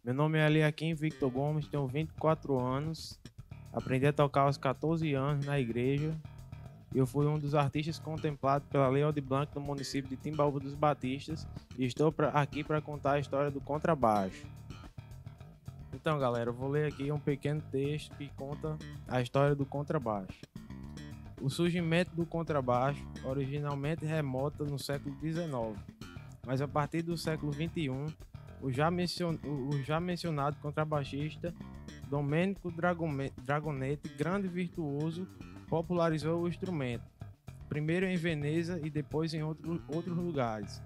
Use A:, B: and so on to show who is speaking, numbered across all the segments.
A: Meu nome é Eliakim Victor Gomes, tenho 24 anos. Aprendi a tocar aos 14 anos na igreja. Eu fui um dos artistas contemplados pela Lei Aldir Blanc no município de Timbaúba dos Batistas e estou aqui para contar a história do contrabaixo. Então, galera, eu vou ler aqui um pequeno texto que conta a história do contrabaixo. O surgimento do contrabaixo originalmente remota no século XIX, mas a partir do século XXI, o já mencionado contrabaixista Domênico Dragonetti, grande virtuoso, popularizou o instrumento, primeiro em Veneza e depois em outros lugares.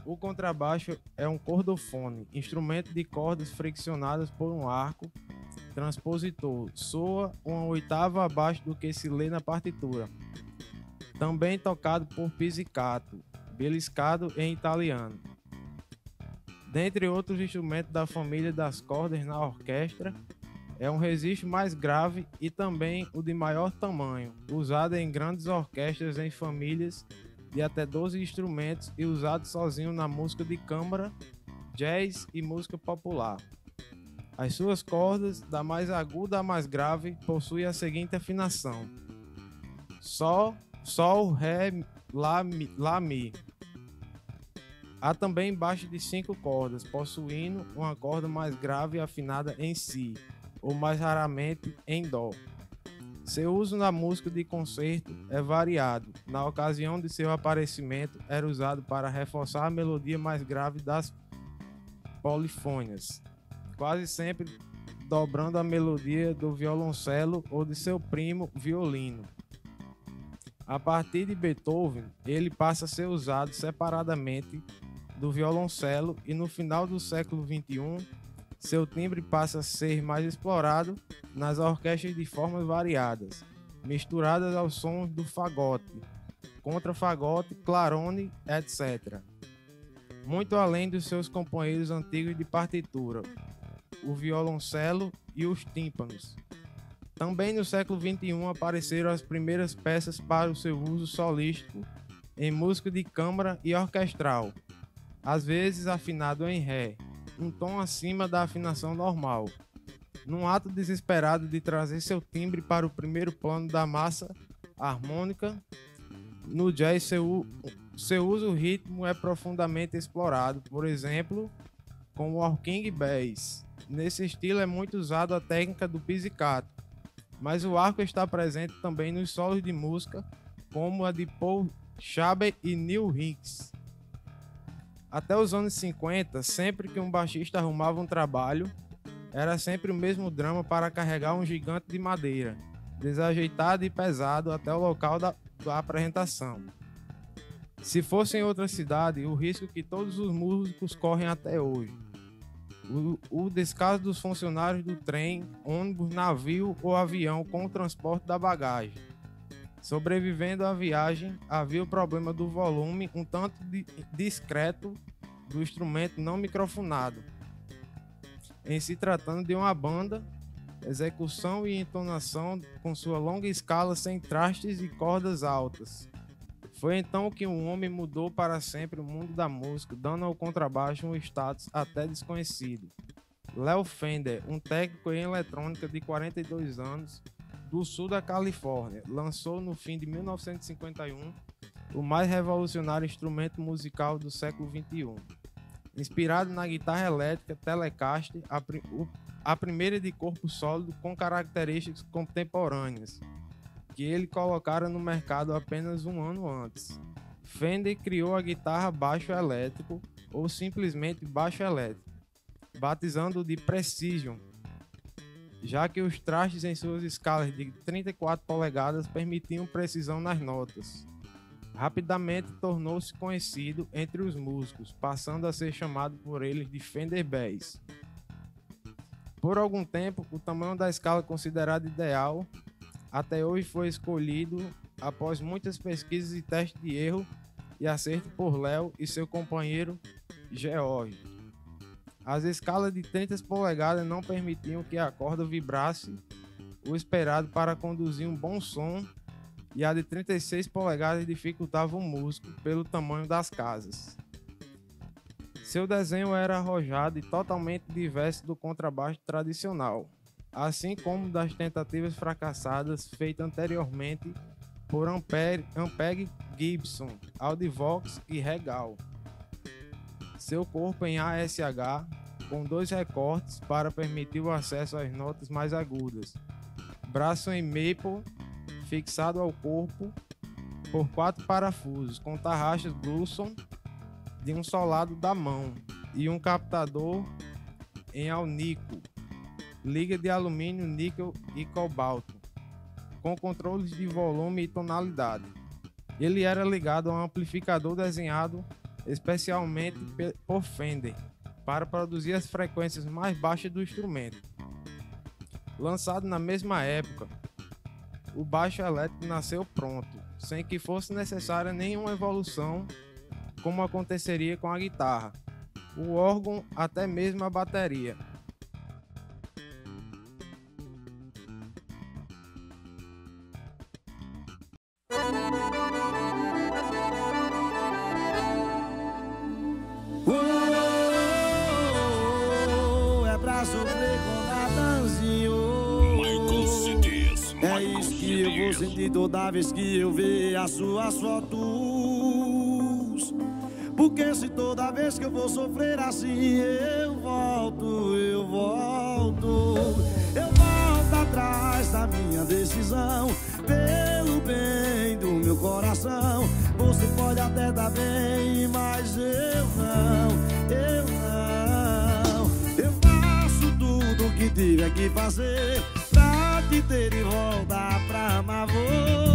A: O contrabaixo é um cordofone, instrumento de cordas friccionadas por um arco transpositor. Soa uma oitava abaixo do que se lê na partitura. Também tocado por pizzicato, beliscado em italiano. Dentre outros instrumentos da família das cordas na orquestra, é um registro mais grave e também o de maior tamanho, usado em grandes orquestras em famílias de até 12 instrumentos e usado sozinho na música de câmara, jazz e música popular. As suas cordas, da mais aguda à mais grave, possuem a seguinte afinação: Sol, Ré, Lá, Mi. Há também baixo de 5 cordas, possuindo uma corda mais grave afinada em Si, ou mais raramente em Dó. Seu uso na música de concerto é variado. Na ocasião de seu aparecimento, era usado para reforçar a melodia mais grave das polifônias, quase sempre dobrando a melodia do violoncelo ou de seu primo violino. A partir de Beethoven, ele passa a ser usado separadamente do violoncelo e no final do século XXI, seu timbre passa a ser mais explorado nas orquestras de formas variadas, misturadas aos sons do fagote, contrafagote, clarone, etc. Muito além dos seus companheiros antigos de partitura, o violoncelo e os tímpanos. Também no século XXI apareceram as primeiras peças para o seu uso solístico em música de câmara e orquestral, às vezes afinado em Ré, um tom acima da afinação normal, num ato desesperado de trazer seu timbre para o primeiro plano da massa harmônica. No jazz, seu uso ritmo é profundamente explorado, por exemplo, com o walking bass. Nesse estilo é muito usado a técnica do pizzicato, mas o arco está presente também nos solos de música, como a de Paul Schaber e Neil Hicks. Até os anos 50, sempre que um baixista arrumava um trabalho, era sempre o mesmo drama para carregar um gigante de madeira, desajeitado e pesado até o local da apresentação. Se fosse em outra cidade, o risco que todos os músicos correm até hoje. O descaso dos funcionários do trem, ônibus, navio ou avião com o transporte da bagagem. Sobrevivendo à viagem, havia o problema do volume um tanto discreto do instrumento não microfonado. Em se tratando de uma banda, execução e entonação com sua longa escala sem trastes e cordas altas. Foi então que o homem mudou para sempre o mundo da música, dando ao contrabaixo um status até desconhecido. Léo Fender, um técnico em eletrônica de 42 anos, do sul da Califórnia, lançou no fim de 1951 o mais revolucionário instrumento musical do século XXI. Inspirado na guitarra elétrica Telecaster, a primeira de corpo sólido com características contemporâneas, que ele colocara no mercado apenas um ano antes. Fender criou a guitarra baixo elétrico, ou simplesmente baixo elétrico, batizando-o de Precision, já que os trastes em suas escalas de 34 polegadas permitiam precisão nas notas. Rapidamente tornou-se conhecido entre os músicos, passando a ser chamado por eles de Fender Bass. Por algum tempo, o tamanho da escala considerado ideal até hoje foi escolhido após muitas pesquisas e testes de erro e acerto por Léo e seu companheiro George. As escalas de 30 polegadas não permitiam que a corda vibrasse o esperado para conduzir um bom som, e a de 36 polegadas dificultava o músico pelo tamanho das casas. Seu desenho era arrojado e totalmente diverso do contrabaixo tradicional, assim como das tentativas fracassadas feitas anteriormente por Ampeg Gibson, Audivox e Regal. Seu corpo em ASH, com 2 recortes para permitir o acesso às notas mais agudas. Braço em maple, fixado ao corpo por 4 parafusos, com tarraxas Glusson de um só lado da mão e um captador em alnico, liga de alumínio, níquel e cobalto, com controles de volume e tonalidade. Ele era ligado a um amplificador desenhado especialmente por Fender para produzir as frequências mais baixas do instrumento. Lançado na mesma época, o baixo elétrico nasceu pronto, sem que fosse necessária nenhuma evolução, como aconteceria com a guitarra, o órgão, até mesmo a bateria.
B: É pra sofrer com Natanzinho.
C: Michael Cities.
B: É isso que eu vou sentir toda vez que eu ver as suas fotos. Porque se toda vez que eu vou sofrer assim eu volto atrás da minha decisão. Pelo bem do meu coração, você pode até dar bem, mas eu não. Eu faço tudo o que tiver que fazer pra te ter e voltar pra amar você.